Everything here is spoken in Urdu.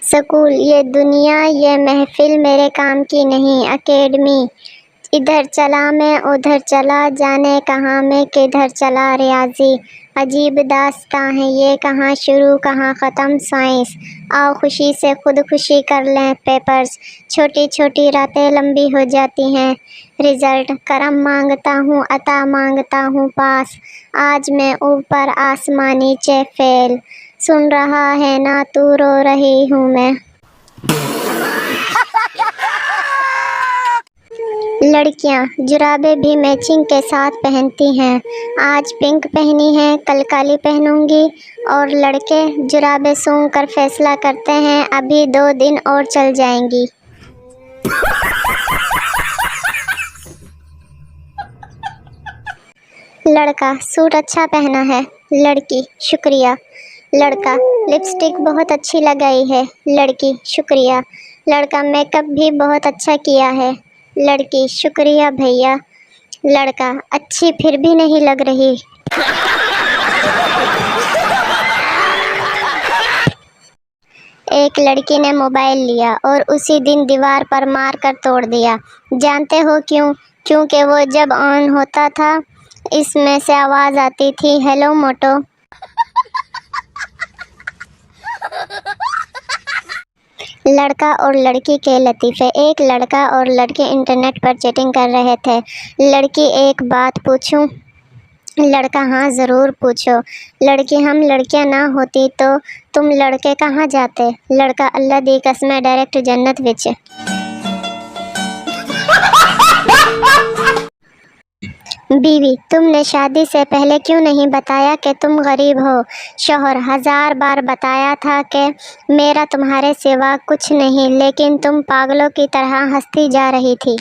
سکول، یہ دنیا، یہ محفل میرے کام کی نہیں۔ اکیڈمی، ادھر چلا میں ادھر چلا، جانے کہاں میں کدھر چلا۔ ریاضی، عجیب داستاں ہے یہ، کہاں شروع کہاں ختم۔ سائنس، آؤ خوشی سے خود خوشی کر لیں۔ پیپرز، چھوٹی چھوٹی راتیں لمبی ہو جاتی ہیں۔ رزلٹ، کرم مانگتا ہوں عطا مانگتا ہوں پاس۔ آج میں اوپر آسماں نیچے فیل، سن رہا ہے نا تو رو رہی ہوں میں۔ لڑکیاں، جرابیں بھی میچنگ کے ساتھ پہنتی ہیں۔ آج پنک پہنی ہے، کل کالی پہنوں گی۔ اور لڑکے جرابیں سونگھ کر فیصلہ کرتے ہیں ابھی 2 دن اور چل جائیں گی۔ لڑکا، سوٹ اچھا پہنا ہے۔ لڑکی، شکریہ۔ لڑکا، لپسٹک بہت اچھی لگائی ہے۔ لڑکی، شکریہ۔ لڑکا، میک اپ بھی بہت اچھا کیا ہے۔ لڑکی، شکریہ بھیا۔ لڑکا، اچھی پھر بھی نہیں لگ رہی۔ ایک لڑکی نے موبائل لیا اور اسی دن دیوار پر مار کر توڑ دیا۔ جانتے ہو کیوں؟ کیونکہ وہ جب آن ہوتا تھا اس میں سے آواز آتی تھی، ہیلو موٹو۔ لڑکا اور لڑکی کے لطیفے۔ ایک لڑکا اور لڑکی انٹرنیٹ پر چیٹنگ کر رہے تھے۔ لڑکی، ایک بات پوچھوں؟ لڑکا، ہاں ضرور پوچھو۔ لڑکی، ہم لڑکیاں نہ ہوتی تو تم لڑکے کہاں جاتے؟ لڑکا، اللہ دی قسمیں ڈائریکٹ جنت وچ۔ بیوی، تم نے شادی سے پہلے کیوں نہیں بتایا کہ تم غریب ہو؟ شوہر، 1000 بار بتایا تھا کہ میرا تمہارے سوا کچھ نہیں، لیکن تم پاگلوں کی طرح ہنستی جا رہی تھی۔